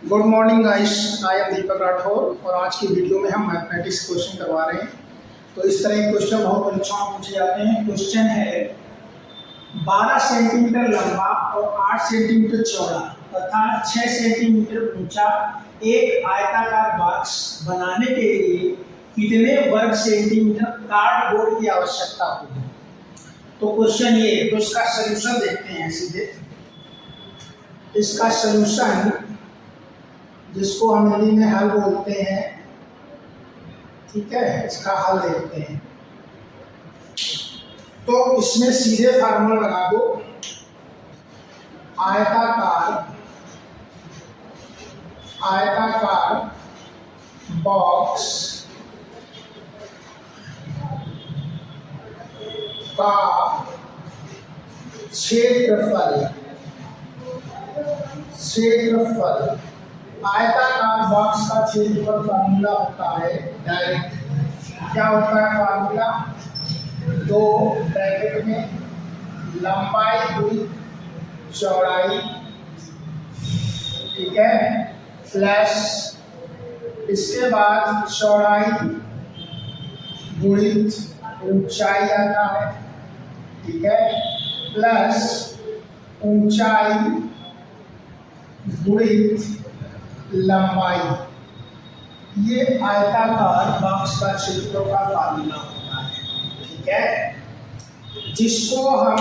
Good morning guys, I am Deepak Rathore और आज की वीडियो में हम मैथमेटिक्स क्वेश्चन करवा रहे हैं। तो इस तरह के क्वेश्चन बहुत परीक्षाओं में पूछे जाते हैं। क्वेश्चन है 12 सेंटीमीटर लंबा और 8 सेंटीमीटर चौड़ा तथा 6 सेंटीमीटर ऊंचा एक आयताकार बॉक्स बनाने के लिए कितने वर्ग सेंटीमीटर कार्डबोर्ड की आवश्यकता होगी। तो क्वेश्चन ये, तो इसका सलूशन देखते हैं सीधे। इसका सलूशन, जिसको हम हिंदी में हल बोलते हैं, ठीक है, इसका हल देखते हैं। तो इसमें सीधे फार्मूला लगा दो। आयताकार बॉक्स का क्षेत्रफल आयताकार बॉक्स का क्षेत्रफल फार्मूला होता है डायरेक्ट। क्या होता है फार्मूला? 2 ब्रैकेट में लंबाई गुणी चौड़ाई, ठीक है, प्लस इसके बाद चौड़ाई गुणित ऊंचाई आता है, ठीक है, प्लस ऊंचाई गुणित लंबाई। ये आयताकार बॉक्स का क्षेत्रफल का फार्मूला होता है, ठीक है, जिसको हम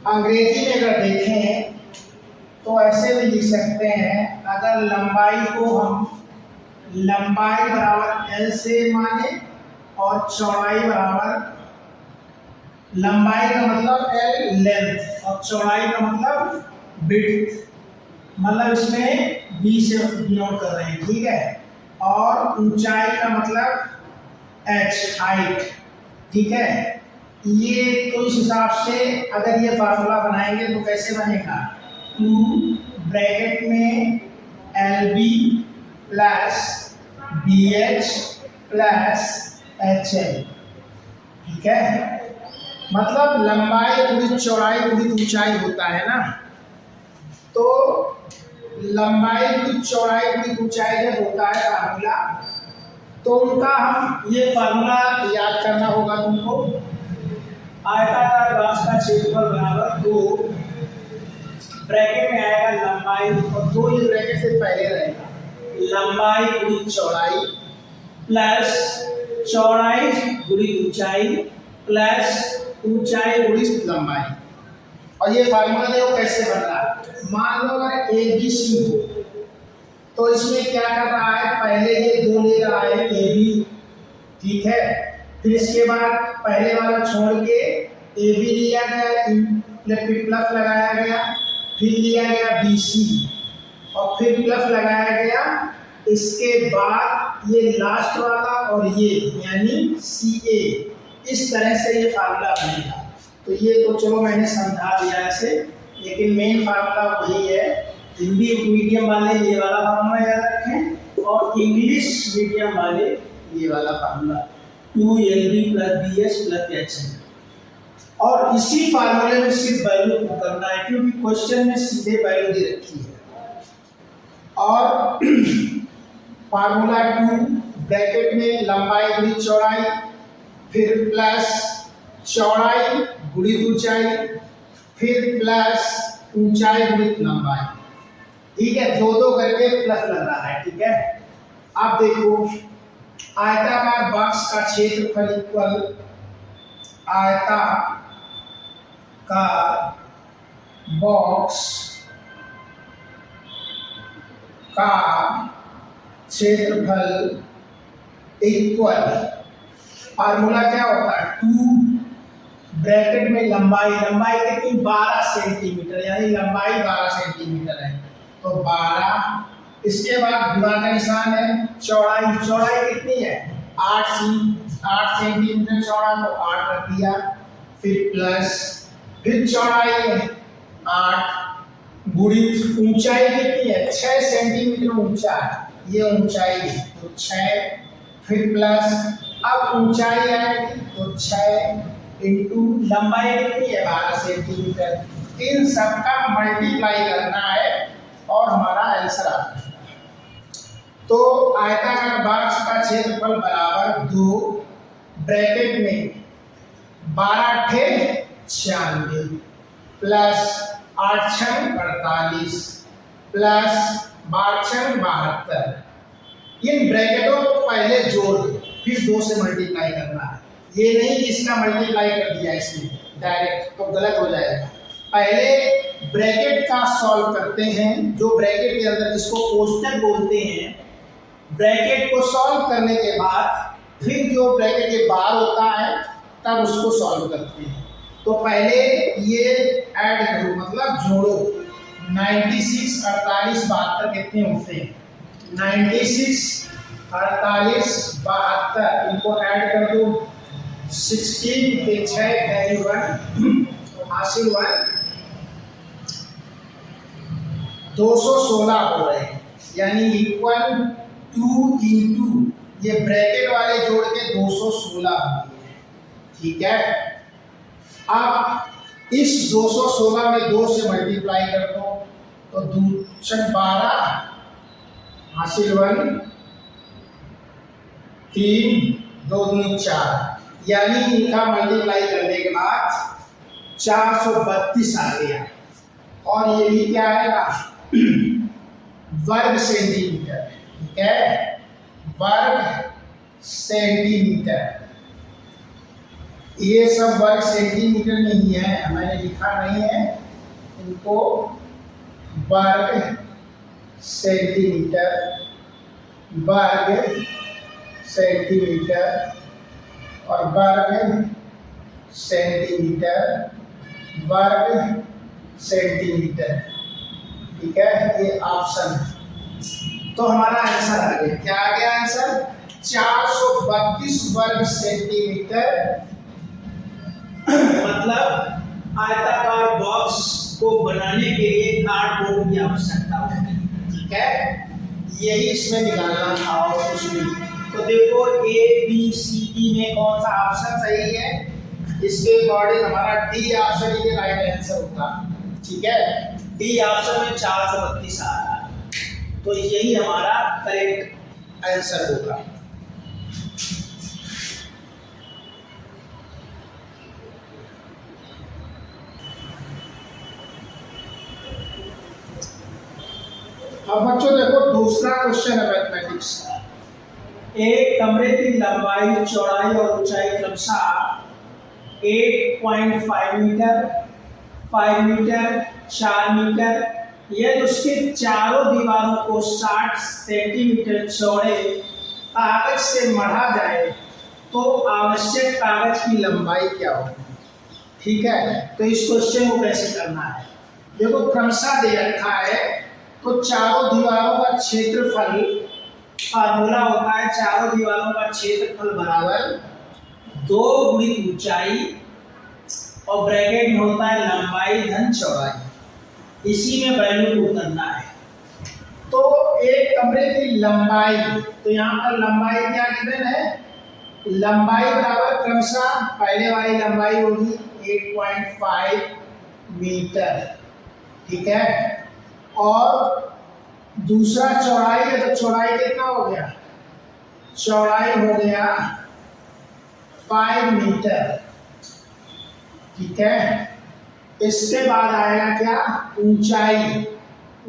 अंग्रेजी में अगर देखें तो ऐसे भी लिख सकते हैं। अगर लंबाई को हम लंबाई बराबर L से माने और चौड़ाई बराबर, लंबाई का मतलब L लेंथ और चौड़ाई का मतलब विड्थ, मतलब इसमें B से डिनोट कर रहे हैं, ठीक है, और ऊंचाई का मतलब H हाइट, ठीक है। ये तो इस हिसाब से अगर ये फार्मूला बनाएंगे तो कैसे बनेगा? 2 ब्रैकेट में LB plus BH plus HL, ठीक है, मतलब लंबाई गुणित चौड़ाई गुणित ऊंचाई होता है ना। तो लंबाई गुणित चौड़ाई गुणित ऊंचाई जब होता है फार्मूला, तो उनका हम ये फार्मूला याद करना होगा तुमको। आयताकार बॉक्स का क्षेत्रफल बराबर 2 ब्रैकेट में आएगा लंबाई, और 2 ये ब्रैकेट से पहले रहेगा, लंबाई गुणित चौड़ाई प्लस चौड़ाई गुणित ऊंचाई प्लस ऊंचाई गुणित लंबाई। और ये फार्मूला देखो कैसे बन रहा है। मान लो अगर ABC हो तो इसमें क्या कर रहा है, पहले ये 2 ले रहा है AB, ठीक है, फिर इसके बाद पहले वाला छोड़ के AB लिया गया, प्लस लगाया गया, फिर लिया गया BC और फिर प्लस लगाया गया, इसके बाद ये लास्ट वाला और ये यानी CA। इस तरह से ये फार्मूला बनेगा। तो ये तो चलो मैंने समझा दिया ऐसे, लेकिन मेन फार्मूला वही है। हिंदी मीडियम वाले ये वाला फार्मूला याद रखें और इंग्लिश मीडियम वाले ये वाला formula 2LB plus BH plus HL। और इसी फार्मूले में सिर्फ वैल्यू करना है, क्योंकि क्वेश्चन में सीधे वैल्यू दे रखी है। और फार्मूला 2 ब्रैकेट में लंबाई गुणित चौड़ाई, फिर प्लस चौड़ाई गुणित ऊंचाई, फिर प्लस ऊंचाई गुणित लंबाई, ठीक है, 2-2 करके प्लस लग रहा है, ठीक है। अब देखो, आयताकार बॉक्स का क्षेत्रफल इक्वल आयताकार बॉक्स का क्षेत्रफल इक्वल, फार्मूला क्या होता है? 2 ब्रैकेट में लंबाई कितनी? 12 सेंटीमीटर, यानी लंबाई 12 सेंटीमीटर है, तो 12, इसके बाद गुणा का निशान है, चौड़ाई कितनी है? 8 सेंटीमीटर चौड़ा, तो 8 रख दिया, फिर प्लस, फिर चौड़ाई है 8 गुणित ऊंचाई कितनी है? 6 सेंटीमीटर ऊंचा है, ये ऊंचाई है, तो 6, फिर प्लस, अब ऊंचाई आएगी तो 6 इंटू लंबाई कितनी है? 12 सेंटीमीटर। इन सबका मल्टीप्लाई करना है और हमारा आंसर आ गया। तो आयताकार बॉक्स का क्षेत्रफल बराबर 2 ब्रैकेट में 12 96 प्लस 8 48 प्लस 12 72। इन ब्रैकेटों को पहले जोड़ दो, फिर 2 से मल्टीप्लाई करना है। ये नहीं कि इसका मल्टीप्लाई कर दिया इसने डायरेक्ट, तो गलत हो जाएगा। पहले ब्रैकेट का सॉल्व करते हैं, जो ब्रैकेट के अंदर जिसको कोष्टक बोलते हैं। ब्रैकेट को सॉल्व करने के बाद फिर जो ब्रैकेट के बाहर होता है तब उसको सॉल्व करते हैं। तो पहले ये ऐड करो, मतलब जोड़ो। 96 48 72 कितने होते हैं? 96 48 72, इनको ऐड कर दो। 16 के 6 कैरी 1 हासिल 1 216 हो रहे हैं, यानी इक्वल 2 इंटू ये ब्रैकेट वाले जोड़ के 216 हो गए। ठीक है, अब इस 216 में 2 से मल्टीप्लाई कर दो, तो 2 12 हासिल 1 3 2 2 4, यानी इनका मल्टीप्लाई करने के बाद 432 आ गया। और ये भी क्या आएगा? वर्ग सेंटीमीटर। ठीक है, वर्ग सेंटीमीटर। ये सब वर्ग सेंटीमीटर नहीं है, मैंने लिखा नहीं है इनको। वर्ग सेंटीमीटर, वर्ग सेंटीमीटर और वर्ग सेंटीमीटर, वर्ग सेंटीमीटर। ठीक है, ये ऑप्शन है। तो हमारा आंसर आ गया, क्या आ गया आंसर? 432 वर्ग सेंटीमीटर। मतलब आयताकार बॉक्स को बनाने के लिए कार्डबोर्ड की आवश्यकता होगी। ठीक है, यही इसमें निकालना था और कुछ नहीं। तो देखो ए बी सी डी में कौन सा ऑप्शन सही है, इसके अकॉर्डिंग हमारा डी ऑप्शन ही राइट आंसर होगा। ठीक है, डी ऑप्शन में 432 आ रहा है, तो यही हमारा करेक्ट आंसर होगा। अब बच्चों देखो दूसरा क्वेश्चन है मैथमेटिक्स का। एक कमरे की लंबाई, चौड़ाई और ऊंचाई क्रमशः 8.5 मीटर, 5 मीटर, 4 मीटर, यदि उसके चारों दीवारों को 60 सेंटीमीटर चौड़े कागज से मढ़ा जाए तो आवश्यक कागज की लंबाई क्या होगी? ठीक है, तो इस क्वेश्चन को कैसे करना है? देखो क्रमशः दे रखा है, तो चारों दीवारों का क्षेत्रफल, फार्मूला होता है चारों दीवारों का क्षेत्रफल बराबर 2 गुणित ऊंचाई और ब्रैकेट में होता है लंबाई धन चौड़ाई। इसी में वैल्यू को करना है। तो एक कमरे की लंबाई, तो यहाँ पर लंबाई क्या गिवन है? लंबाई बराबर क्रमशः पहले वाली लंबाई होगी 8.5 मीटर। ठीक है, और दूसरा चौड़ाई है, तो चौड़ाई कितना हो गया? चौड़ाई हो गया 5 मीटर। ठीक है, इसके बाद आएगा क्या? ऊंचाई।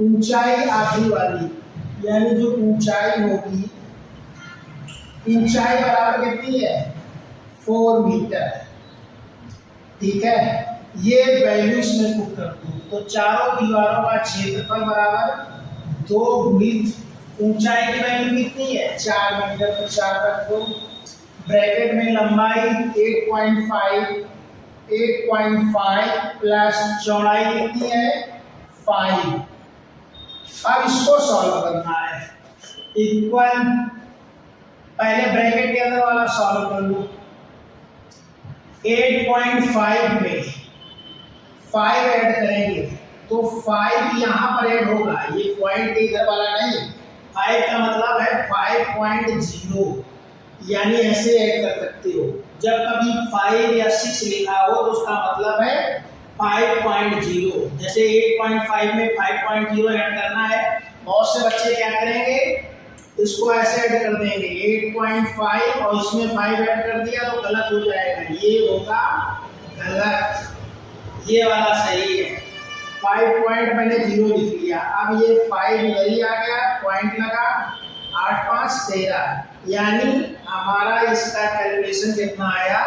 ऊंचाई आखिरी वाली, यानी जो ऊंचाई होगी, ऊंचाई बराबर कितनी है? 4 मीटर। ठीक है, ये वैल्यू इसमें पुट कर दो, तो चारों दीवारों का क्षेत्रफल बराबर 2 गुणित ऊंचाई की वैल्यू कितनी है? 4 मीटर, तो 4 रख दो। ब्रैकेट में लंबाई 8.5 प्लस चौड़ाई कितनी है? 5। अब इसको सॉल्व करना है। इक्वल, पहले ब्रैकेट के अंदर वाला सॉल्व कर लो। 8.5 पे 5 ऐड करेंगे तो 5 यहाँ पर ऐड होगा, ये पॉइंट के इधर वाला नहीं। 5 का मतलब है 5.0, यानी ऐसे ऐड कर सकते हो। जब कभी 5 या 6 लिखा हो तो उसका मतलब है 5.0, जैसे 8.5 में 5.0 ऐड करना है, बहुत से बच्चे क्या करेंगे, इसको ऐसे ऐड कर देंगे 8.5 और इसमें 5 ऐड कर दिया तो गलत हो जाएगा, ये होगा गलत, ये वाला सही है। 5 पॉइंट मैंने 0 लिख लिया, अब ये 5 इधर ही आ गया, पॉइंट लगा, 8 5 13, यानी हमारा इसका कैलकुलेशन कितना आया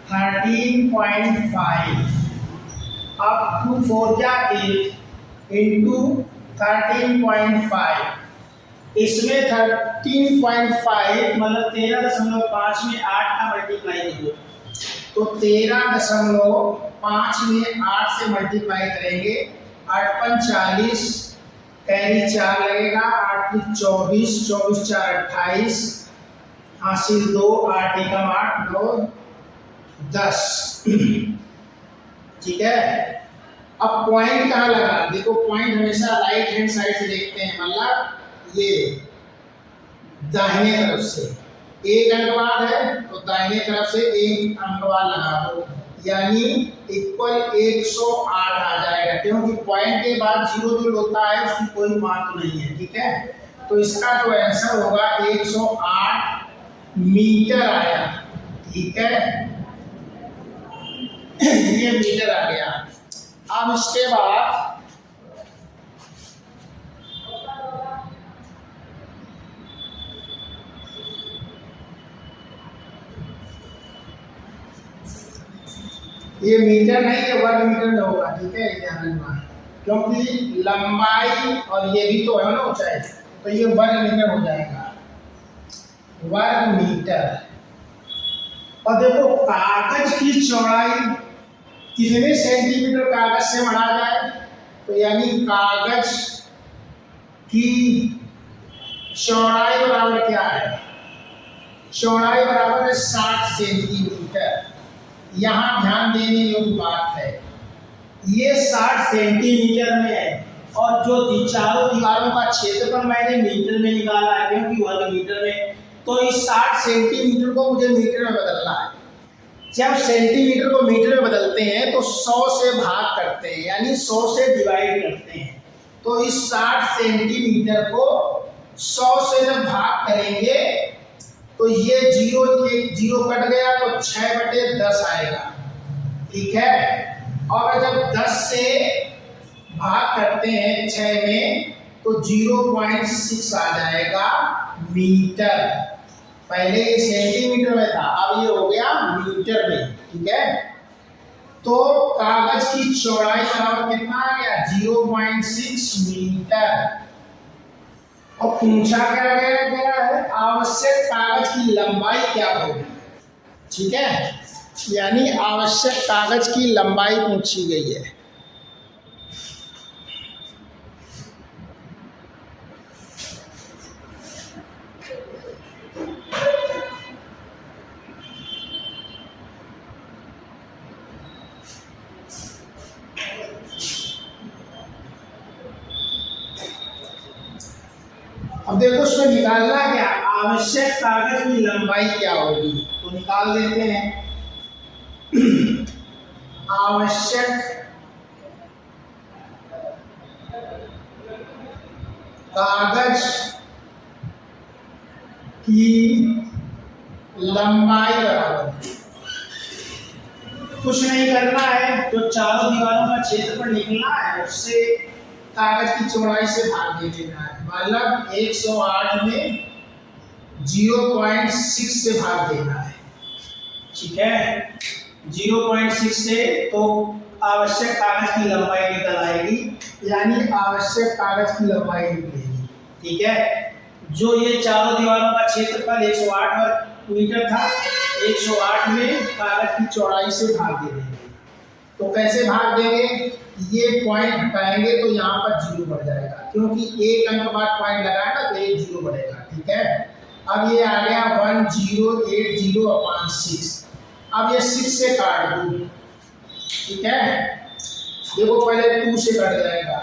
13.5। अब 2 4 जा 8 इंटू 13.5, इसमें 13.5 मतलब 13.5 में 8 का मल्टीप्लाई करो तो 13.5 में 8 से मल्टीप्लाई करेंगे, 8 5 40, कैरी 4 लगेगा, 8 24, 24 4 28, हासिल 2, 8 एकम 8 9 10। ठीक है, अब पॉइंट कहाँ लगा, देखो पॉइंट हमेशा राइट हैंड साइड से देखते हैं, मतलब ये दाहिने तरफ से एक अंकवार है तो दाहिने तरफ से एक अंकवार लगा दो, यानी इक्वल 108 आ जाएगा, क्योंकि पॉइंट के बाद 0 जो होता है उसकी कोई मान नहीं है। ठीक है, तो इसका जो आंसर होगा 108 मीटर आया। ठीक है, ये मीटर आ गया। अब इसके बाद ये मीटर नहीं है, वर्ग मीटर में होगा। ठीक है, ध्यान रखना, क्योंकि लंबाई और ये भी तो है ना ऊंचाई, तो ये वर्ग मीटर हो जाएगा, वर्ग मीटर। और देखो कागज की चौड़ाई कितने सेंटीमीटर कागज से बढ़ा जाए, तो यानी कागज की चौड़ाई बराबर क्या है, चौड़ाई बराबर है 60 सेंटीमीटर। यहाँ ध्यान देने योग्य बात है, ये 60 सेंटीमीटर में है, और जो चारों दीवारों का क्षेत्रफल मैंने मीटर में निकाला है, क्योंकि वर्ग मीटर में, तो इस 60 सेंटीमीटर को मुझे मीटर में बदलना है। जब सेंटीमीटर को मीटर में बदलते हैं तो 100 से भाग करते हैं, यानी 100 से डिवाइड करते हैं, तो इस 60 सेंटीमीटर को 100 से जब भाग करेंगे तो ये 0 कट गया तो 6/10 आएगा। ठीक है, और जब 10 से भाग करते हैं 6 में तो 0.6 आ जाएगा मीटर। पहले ये सेंटीमीटर में था, अब ये हो गया मीटर में। ठीक है, तो कागज की चौड़ाई बराबर कितना आ गया 0.6 मीटर। और पूछा क्या गया है, आवश्यक कागज की लंबाई क्या होगी। ठीक है, यानी आवश्यक कागज की लंबाई पूछी गई है। अब देखो उसमें निकालना क्या, आवश्यक कागज की लंबाई क्या होगी, तो निकाल देते हैं। आवश्यक कागज की लंबाई बराबर, कुछ नहीं करना है, तो चारों दीवारों का क्षेत्रफल निकलना है, उससे कागज की चौड़ाई से भाग दे देना है, मतलब 108 में 0.6 से भाग देना है। ठीक है, 0.6 से तो आवश्यक कागज की लंबाई निकल आएगी, यानी आवश्यक कागज की लंबाई निकलेगी। ठीक है, जो ये चारों दीवारों का क्षेत्रफल 108 वर्ग मीटर था, 108 में कागज की चौड़ाई से भाग दे देंगे। तो कैसे भाग देंगे, ये पॉइंट हटाएंगे तो यहाँ पर 0 बढ़ जाएगा, क्योंकि एक अंक बाद पॉइंट लगाया ना तो एक 0 बढ़ेगा। ठीक है, अब ये आ गया 1080/6। अब ये 6 से काट दूँ। ठीक है, देखो पहले 2 से कट जाएगा,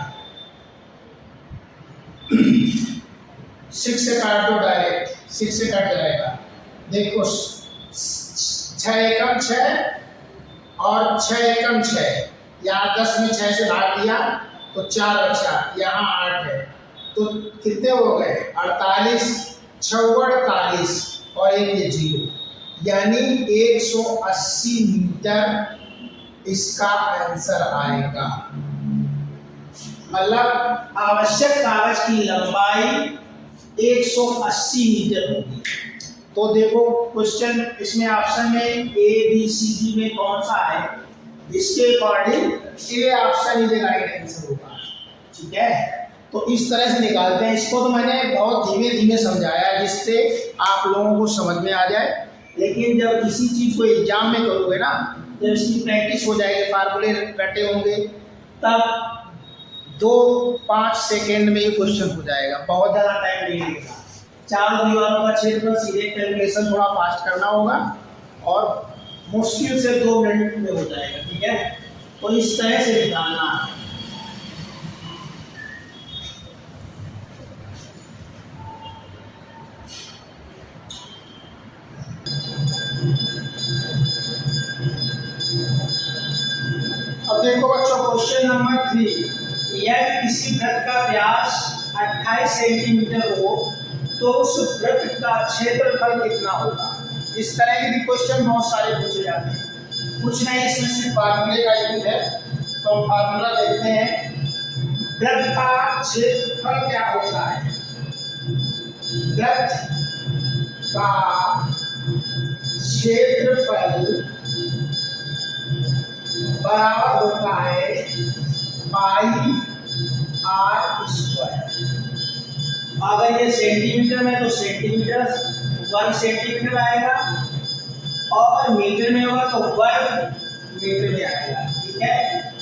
6 से काट दो डायरेक्ट, 6 से कट जाएगा। देखो 6 एकम 6 और 6 एकम 6, यहाँ 10 में 6 से भाग दिया तो 4 बचा, यहाँ 8 है, तो कितने हो गए 48, 6 48 और एक ये 0, यानी 180 मीटर इसका आंसर आएगा। मतलब आवश्यक कागज की लंबाई 180 मीटर होगी। तो देखो क्वेश्चन इसमें ऑप्शन में ए बी सी डी में कौन सा है, इसके according A option is right answer होगा। ठीक है, तो इस तरह से निकालते हैं इसको। तो मैंने बहुत धीमे धीमे समझाया जिससे आप लोगों को समझ में आ जाए, लेकिन जब इसी चीज़ को एग्जाम में करोगे ना, जब इसकी प्रैक्टिस हो जाएगी, फार्मूले रटे होंगे, तब 2-5 सेकेंड में ये क्वेश्चन हो जाएगा, बहुत ज़्यादा टाइम नहीं लगेगा। चारों दीवारों का क्षेत्र सीधे कैलकुलेशन थोड़ा फास्ट करना होगा और मुश्किल से 2 मिनट में हो जाएगा। ठीक है, तो इस तरह से निकालना है। अब देखो बच्चों क्वेश्चन नंबर 3, यदि किसी वृत्त का व्यास 28 सेंटीमीटर हो तो उस वृत्त का क्षेत्रफल कितना होगा। इस तरह के भी क्वेश्चन बहुत सारे पूछे जाते हैं, कुछ नहीं, इसमें सिर्फ फार्मूले का यूज है। तो फार्मूला देखते हैं, वृत्त का क्षेत्रफल क्या होता है, वृत्त का क्षेत्रफल बराबर होता है पाई आर स्क्वायर। अगर ये सेंटीमीटर में तो सेंटीमीटर वर्ग सेंटीमीटर आएगा, और मीटर में होगा तो वर्ग मीटर में आएगा। ठीक है,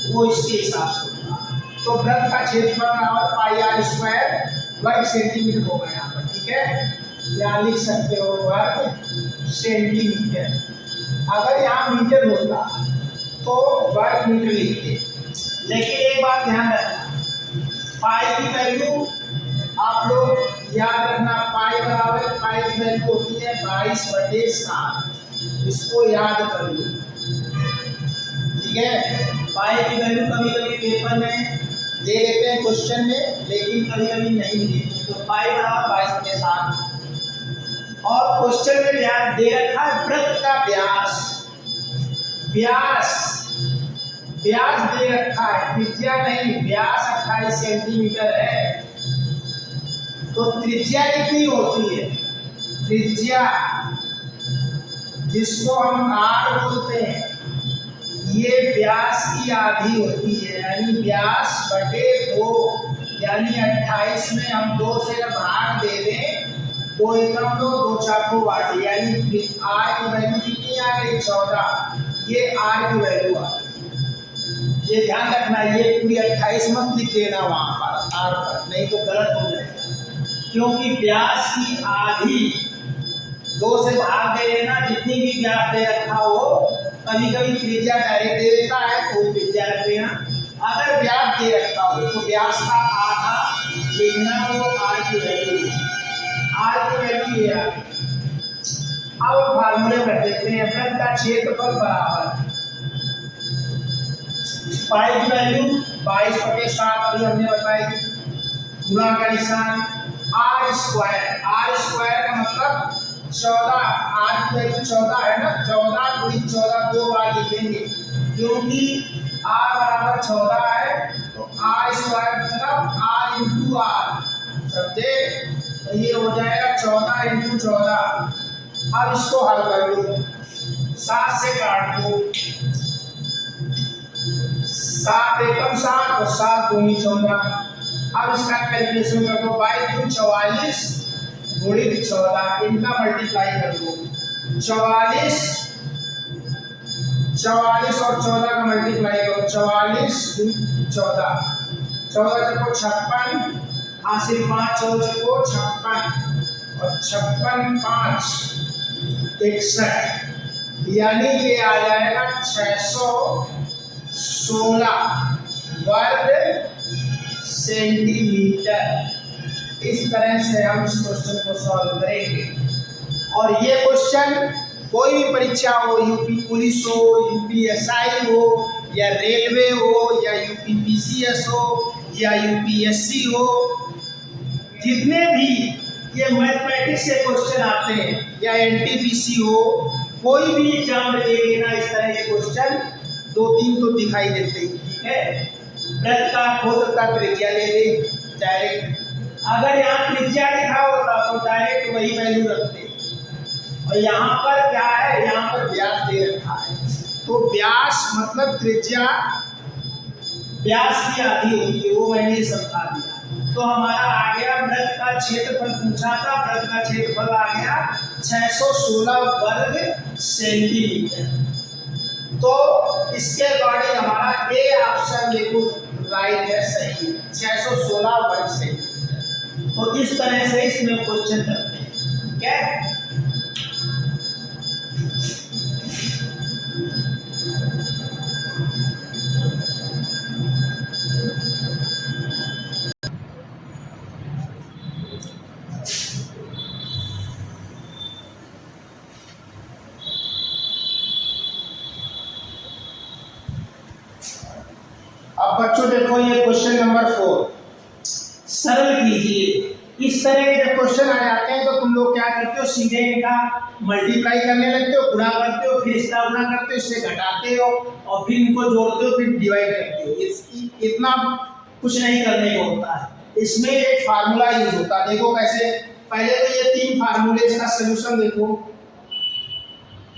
वो इसके हिसाब से होगा। तो वृत्त का क्षेत्रफल बराबर पाई आर स्क्वायर वर्ग सेंटीमीटर होगा यहाँ पर। ठीक है, यहाँ लिख सकते हो वर्ग सेंटीमीटर। अगर यहाँ मीटर होता तो वर्ग मीटर लिखते, लेकिन एक बात ध्यान रखना, पाई की वैल्यू आप लोग याद रखना, पाई बराबर पाई की वैल्यू होती है 22/7, इसको याद कर लो। ठीक है, पाई की वैल्यू कभी कभी पेपर में दे देते हैं क्वेश्चन में, लेकिन कभी कभी नहीं देते। तो पाई बराबर 22/7। और क्वेश्चन में ध्यान दे रखा है वृत्त का व्यास, व्यास दे रखा है, त्रिज्या नहीं। व्यास 28 सेंटीमीटर है, तो त्रिज्या कितनी होती है, त्रिज्या जिसको हम आर बोलते हैं, ये व्यास की आधी होती है, यानी व्यास बटे 2, यानी 28 में हम 2 से अगर भाग दे दें, 2 एकम 2, 2 चाकू 8, यानी आर की वैल्यू कितनी आ गई 14। ये आर की वैल्यू आ गई। ये ध्यान रखना, ये पूरी 28 मत लिख देना वहां पर आर पर, नहीं तो गलत हो जाएगा, क्योंकि व्यास की आधी 2 से भाग दे देना, जितनी भी व्यास दे रखा हो। कभी कभी त्रिज्या डायरेक्ट दे देता है तो त्रिज्या रख देना, अगर व्यास दे रखा हो तो व्यास का आधा लिखना, वो आर की वैल्यू, आर की वैल्यू ये आ गई। अब फार्मूले कर देते हैं, वृत्त का क्षेत्रफल बराबर पाई की वैल्यू 22/7 अभी हमने बताई, गुणा का निशान आर स्क्वायर, आर स्क्वायर का मतलब 14, आर की वैल्यू 14 है ना, 14 × 14 2 बार लिखेंगे, क्योंकि आर बराबर 14 है, तो आर स्क्वायर मतलब आर इंटू आर, समझे। तो ये हो जाएगा 14 × 14। अब इसको हल कर लो, 7 से काट दो, 7 एकम 7 और 7 दूनी 14। अब इसका कैलकुलेशन कर दो, 22 × 44 गुणित 14, इनका मल्टीप्लाई कर दो। 44 और 14 का मल्टीप्लाई करो, 44 × 14, 14 चको 56, हासिल 5 14 चको 56 और 56 5 61, यानी ये आ जाएगा 616 वर्ग सेंटीमीटर। इस तरह से हम इस क्वेश्चन को सॉल्व करेंगे। और ये क्वेश्चन कोई भी परीक्षा हो, यूपी पुलिस हो, यूपीएसआई हो, या रेलवे हो या यूपीपीसीएस हो या यूपीएससी हो, जितने भी ये मैथमेटिक्स से क्वेश्चन आते हैं या एनटीपीसी हो, कोई भी एग्जाम में लेना इस तरह के क्वेश्चन 2-3 तो दिखाई देते हैं। ठीक है, वृत्त का खोद का त्रिज्या ले ले डायरेक्ट, अगर यहाँ त्रिज्या लिखा होता तो डायरेक्ट वही वैल्यू रखते, और यहाँ पर क्या है, यहाँ पर व्यास दे रखा है, तो व्यास मतलब त्रिज्या व्यास की आधी होती है, वो मैंने समझा दिया। तो हमारा आ गया वृत्त का क्षेत्रफल पूछा था, वृत्त का क्षेत्रफल आ गया 616 वर्ग सेंटीमीटर। तो इसके अकॉर्डिंग हमारा ए ऑप्शन देखो राइट है, सही है, 616 वर्ग सेंटीमीटर। तो इस तरह से इसमें क्वेश्चन करते हैं। ठीक है, अब बच्चों देखो ये क्वेश्चन नंबर 4 सरल कीजिए। इस तरह के जब क्वेश्चन आ जाते हैं तो तुम लोग क्या करते हो, सीधे इनका मल्टीप्लाई करने लगते हो, गुणा करते हो, फिर इसका गुणा करते हो, इससे घटाते हो और फिर इनको जोड़ते हो, फिर डिवाइड करते हो। इतना कुछ नहीं करने को होता है। इसमें एक फार्मूला यूज होता है, देखो कैसे। पहले तो ये 3 फार्मूले का सोल्यूशन देखो,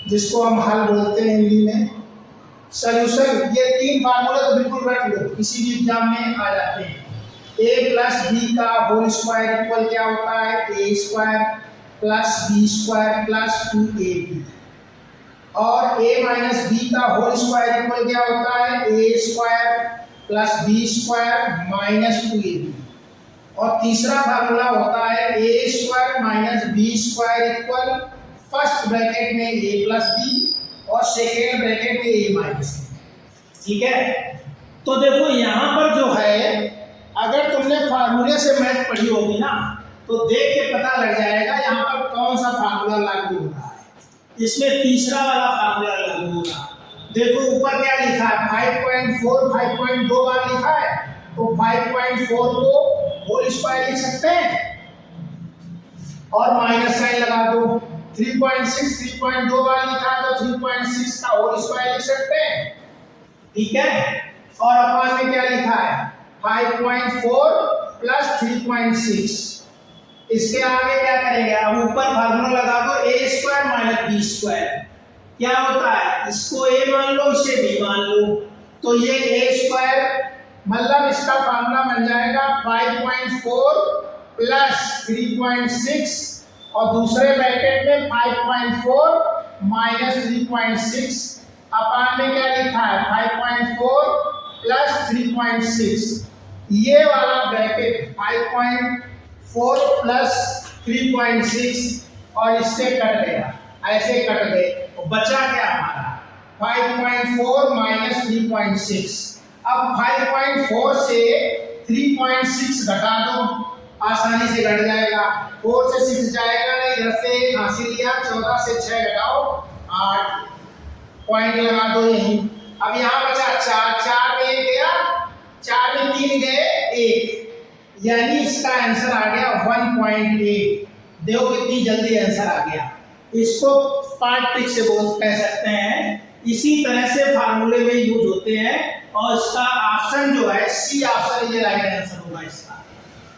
जिसको हम हल बोलते हैं हिंदी में सोल्यूशन। ये 3 फार्मूले तो बिल्कुल रख लो, किसी भी एग्जाम में आ जाते हैं। a प्लस बी का होल स्क्वायर इक्वल क्या होता है, A square plus B square plus 2ab, और a माइनस बी का होल स्क्वायर इक्वल क्या होता है, A square plus B square minus 2ab, और तीसरा फार्मूला होता है A square minus B square equal first bracket में a प्लस बी और सेकेंड ब्रैकेट में a माइनस बी। ठीक है, तो देखो यहाँ पर जो है, अगर तुमने फार्मूले से मैथ पढ़ी होगी ना, तो देख के पता लग जाएगा यहाँ पर कौन सा फार्मूला लागू हो रहा है। इसमें तीसरा वाला फार्मूला लागू हो रहा है। देखो ऊपर क्या लिखा है, 5.4 5.2 बार लिखा है, तो 5.4 को होल स्क्वायर लिख सकते हैं और माइनस साइन लगा दो। 3.6 3.2 बार लिखा है, तो 3.6 का होल स्क्वायर लिख सकते हैं। ठीक है, और अपान में क्या लिखा है, 5.4 प्लस 3.6। इसके आगे क्या करेंगे, अब ऊपर फार्मूला लगा दो, ए स्क्वायर माइनस बी स्क्वायर क्या होता है, इसको ए मान लो, इसे बी मान लो, तो ये ए स्क्वायर मतलब इसका फार्मूला बन जाएगा 5.4 प्लस 3.6 और दूसरे ब्रैकेट में 5.4 माइनस 3.6 अपान में क्या लिखा है 5.4 प्लस 3.6। ये वाला ब्रैकेट 5.4 प्लस 3.6 और इससे कट गया, ऐसे कट गए, तो बचा क्या हमारा 5.4 माइनस 3.6। अब 5.4 से 3.6 घटा दो, आसानी से घट जाएगा। 4 से 6 जाएगा नहीं, इधर से हासिल लिया, 14 से 6 घटाओ 8, पॉइंट लगा दो यहीं। अब यहाँ बचा 4, 4 में 1 गया, 4 में 3 गए 1, यानी इसका आंसर आ गया 1.8। देखो कितनी जल्दी आंसर आ गया। इसको पार्ट ट्रिक से बोल कह सकते हैं। इसी तरह से फार्मूले में यूज होते हैं, और इसका ऑप्शन जो है सी ऑप्शन ये राइट आंसर होगा इसका।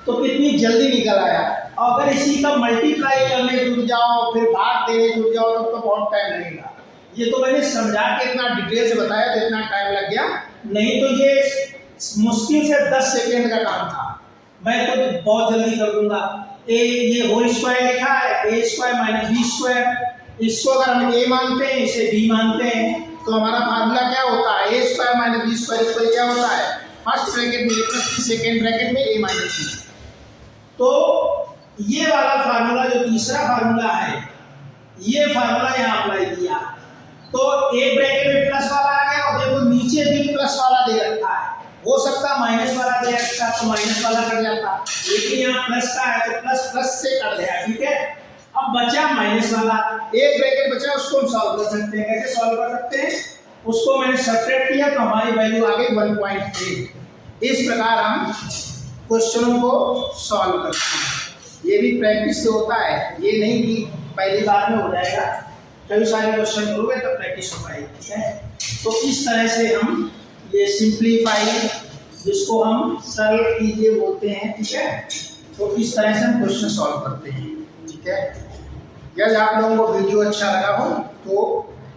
तो कितनी जल्दी निकल आया। अगर इसी का मल्टीप्लाई करने जुट जाओ, फिर भाग देने जुट जाओ, तब तो बहुत टाइम लगेगा। ये तो मैंने समझा के इतना डिटेल से बताया तो इतना टाइम लग गया, नहीं तो ये मुश्किल से 10 सेकेंड का काम था। मैं तो बहुत जल्दी कर दूंगा। ये होल स्क्वायर लिखा है, A square minus B square, इसको अगर हम ए मानते हैं, इसे बी मानते हैं, तो हमारा फार्मूला क्या होता है, A square minus B square equal क्या होता है, फर्स्ट ब्रैकेट में A plus B, second bracket में ए माइनस बी। तो ये वाला फार्मूला जो तीसरा फार्मूला है, ये फार्मूला यहाँ अप्लाई किया, तो एक ब्रैकेट में प्लस वाला आ गया, और देखो नीचे भी प्लस वाला दे रखा है। हो सकता माइनस वाला दे रखा तो माइनस वाला कट जाता, लेकिन यहाँ प्लस का है तो प्लस प्लस से कट गया। ठीक है, अब बचा माइनस वाला, एक ब्रैकेट बचा, उसको हम सॉल्व कर सकते हैं। कैसे सॉल्व कर सकते हैं, उसको मैंने सब्ट्रैक्ट किया तो हमारी वैल्यू आ गई 1.8। इस प्रकार हम क्वेश्चनों को सॉल्व करते हैं। ये भी प्रैक्टिस से होता है, ये नहीं कि पहली बार में हो जाएगा, कई सारे क्वेश्चन करोगे तो प्रैक्टिस हो पाएगी। ठीक है, तो इस तरह से हम ये सिंप्लीफाई, जिसको हम सरल कीजिए बोलते हैं, ठीक है, तो इस तरह से हम क्वेश्चन सॉल्व करते हैं। ठीक है, यदि आप लोगों को वीडियो अच्छा लगा हो तो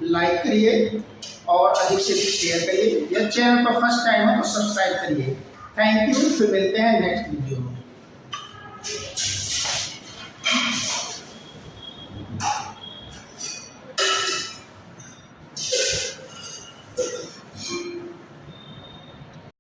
लाइक करिए और अधिक से अधिक शेयर करिए। यदि चैनल पर फर्स्ट टाइम हो तो सब्सक्राइब करिए। थैंक यू, फिर मिलते हैं नेक्स्ट वीडियो में।